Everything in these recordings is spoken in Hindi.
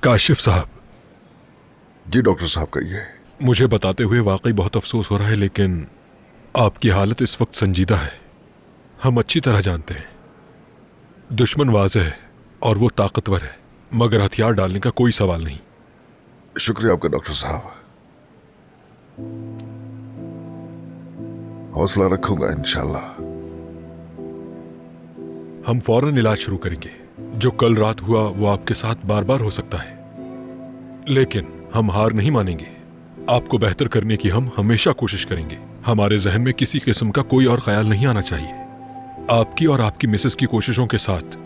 काशिफ साहब। जी डॉक्टर साहब कहिए। मुझे बताते हुए वाकई बहुत अफसोस हो रहा है, लेकिन आपकी हालत इस वक्त संजीदा है। हम अच्छी तरह जानते हैं दुश्मन वाज़ेह है और वो ताकतवर है, मगर हथियार डालने का कोई सवाल नहीं। शुक्रिया आपका डॉक्टर साहब, हौसला रखूंगा इंशाल्लाह। हम फौरन इलाज शुरू करेंगे। जो कल रात हुआ वो आपके साथ बार बार हो सकता है, लेकिन हम हार नहीं मानेंगे। आपको बेहतर करने की हम हमेशा कोशिश करेंगे। हमारे जहन में किसी किस्म का कोई और ख्याल नहीं आना चाहिए। आपकी और आपकी मिसेस की कोशिशों के साथ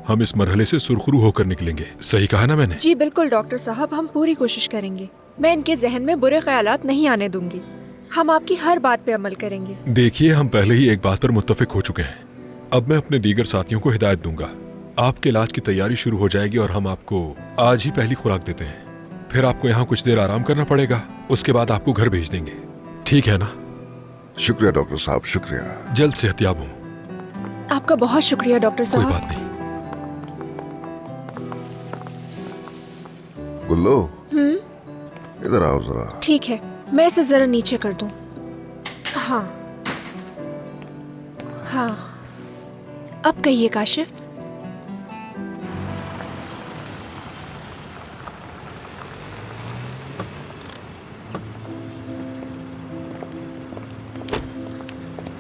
हम इस मरहले से सुरखरू होकर निकलेंगे। सही कहा ना मैंने? जी बिल्कुल डॉक्टर साहब, हम पूरी कोशिश करेंगे। मैं इनके जहन में बुरे ख्यालात नहीं आने दूंगी। हम आपकी हर बात पे अमल करेंगे। देखिए, हम पहले ही एक बात पर मुत्तफिक हो चुके हैं। अब मैं अपने दीगर साथियों को हिदायत दूंगा। आपके इलाज की तैयारी शुरू हो जाएगी और हम आपको आज ही पहली खुराक देते हैं। फिर आपको यहाँ कुछ देर आराम करना पड़ेगा, उसके बाद आपको घर भेज देंगे। ठीक है ना? शुक्रिया डॉक्टर साहब, शुक्रिया। जल्द सेहतयाब हों। आपका बहुत शुक्रिया डॉक्टर कोई साहब। बात नहीं। गुल्लो, इधर आओ जरा। ठीक है, मैं इसे जरा नीचे कर दूं। हाँ हाँ, अब कहिए काशिफ।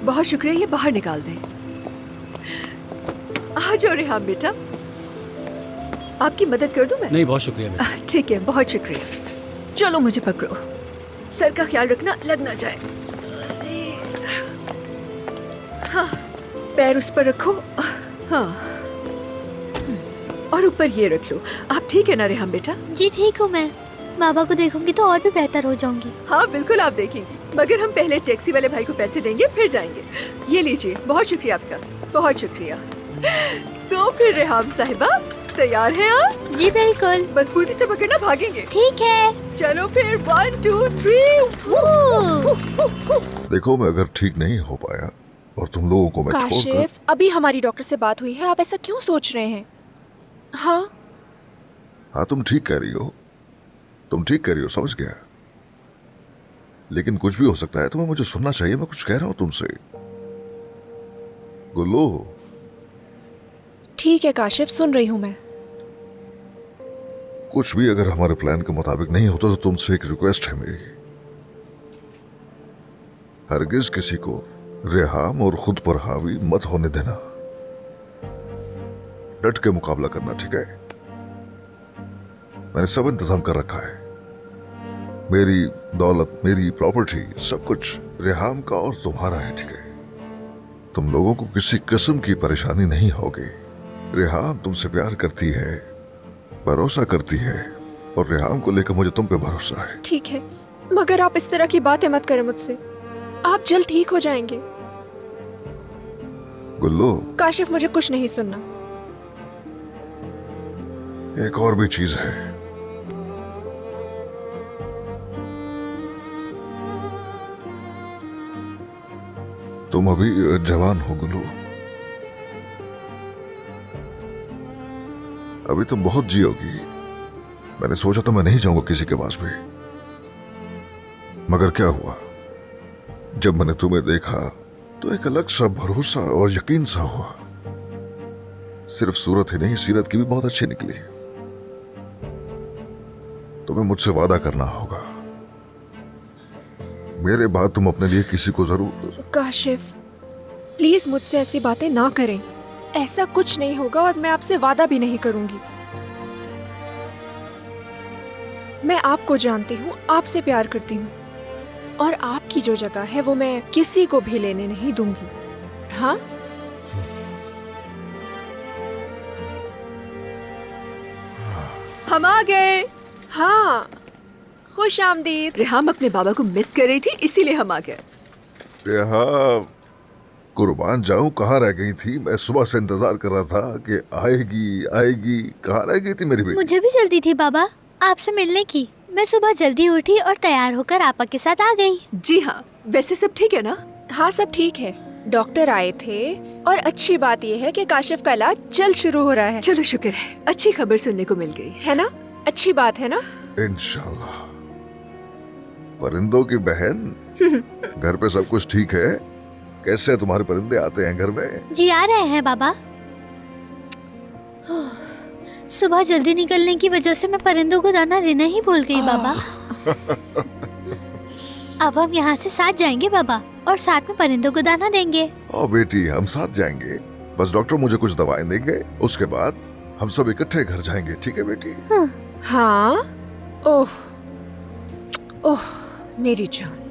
बहुत शुक्रिया, ये बाहर निकाल दें। आ जाओ रेहान बेटा, आपकी मदद कर दूं मैं? नहीं, बहुत शुक्रिया बेटा। ठीक है, बहुत शुक्रिया। चलो मुझे पकड़ो, सर का ख्याल रखना, लग ना जाए। हाँ, पैर उस पर रखो। हाँ, और ऊपर ये रख लो। आप ठीक है ना रेहान बेटा? जी ठीक हूँ मैं। बाबा को देखूंगी तो और भी बेहतर हो जाऊंगी। हाँ बिल्कुल, आप देखेंगी, मगर हम पहले टैक्सी वाले भाई को पैसे देंगे, फिर जाएंगे। ये लीजिए, बहुत शुक्रिया आपका, बहुत शुक्रिया। तो फिर रेहान साहिबा, तैयार हैं आप? जी बिल्कुल। मजबूती से पकड़ना, भागेंगे। ठीक है। चलो फिर 1 2 3। देखो, मैं अगर ठीक नहीं हो पाया और तुम लोगों को मैं छोड़कर। काशिफ, अभी हमारी डॉक्टर से बात हुई है, आप ऐसा क्यों सोच रहे हैं? हाँ हाँ, तुम ठीक कह रही हो, तुम ठीक कह रही हो, समझ गया। लेकिन कुछ भी हो सकता है, तुम्हें मुझे सुनना चाहिए। मैं कुछ कह रहा हूं तुमसे। गुल्लू। ठीक है काशिफ, सुन रही हूँ मैं। कुछ भी अगर हमारे प्लान के मुताबिक नहीं होता तो तुमसे एक रिक्वेस्ट है मेरी। हरगिज किसी को रेहाम और खुद पर हावी मत होने देना। डट के मुकाबला करना, ठीक है? मैंने सब इंतजाम कर रखा है। मेरी दौलत, मेरी प्रॉपर्टी, सब कुछ रेहाम का और तुम्हारा है, ठीक है? तुम लोगों को किसी किस्म की परेशानी नहीं होगी। रेहाम तुमसे प्यार करती है, भरोसा करती है, और रेहाम को लेकर मुझे तुम पे भरोसा है। ठीक है, मगर आप इस तरह की बातें मत करें मुझसे। आप जल्द ठीक हो जाएंगे। गुल्लू, काशिफ, मुझे कुछ नहीं सुनना। एक और भी चीज है। तुम अभी जवान हो गुल्लू, अभी तुम बहुत जियोगी। मैंने सोचा था मैं नहीं जाऊंगा किसी के पास भी, मगर क्या हुआ, जब मैंने तुम्हें देखा तो एक अलग सा भरोसा और यकीन सा हुआ। सिर्फ सूरत ही नहीं, सीरत की भी बहुत अच्छी निकली। तुम्हें मुझसे वादा करना होगा, मेरे बाद तुम अपने लिए किसी को जरूर। काशिफ, प्लीज मुझसे ऐसी बातें ना करें। ऐसा कुछ नहीं होगा और मैं आपसे वादा भी नहीं करूंगी। मैं आपको जानती हूँ, आपसे प्यार करती हूँ, और आपकी जो जगह है वो मैं किसी को भी लेने नहीं दूंगी। हाँ, हम आ गए। हाँ, खुश आमदीद। रेहाम अपने बाबा को मिस कर रही थी, इसीलिए हम आ गए। यहाँ कुर्बान जाऊं, कहाँ रह गई थी? मैं सुबह से इंतजार कर रहा था कि आएगी आएगी। कहाँ रह गई थी मेरी बेटी? मुझे भी जल्दी थी बाबा आपसे मिलने की। मैं सुबह जल्दी उठी और तैयार होकर आपा के साथ आ गई। जी हाँ, वैसे सब ठीक है ना? हाँ, सब ठीक है। डॉक्टर आए थे और अच्छी बात यह है कि काशिफ का इलाज जल्द शुरू हो रहा है। चलो शुक्र है, अच्छी खबर सुनने को मिल गई है ना? अच्छी बात है ना? इंशाल्लाह। परिंदों की बहन, घर पे सब कुछ ठीक है? कैसे तुम्हारे परिंदे आते हैं घर में? जी आ रहे हैं बाबा। सुबह जल्दी निकलने की वजह से मैं परिंदों को दाना देना ही भूल गई बाबा। अब हम यहाँ से साथ जाएंगे बाबा और साथ में परिंदों को दाना देंगे। ओ बेटी, हम साथ जाएंगे। बस डॉक्टर मुझे कुछ दवाएं देंगे, उसके बाद हम सब इकट्ठे घर जाएंगे, ठीक है बेटी? हाँ। ओह ओह मेरी जान।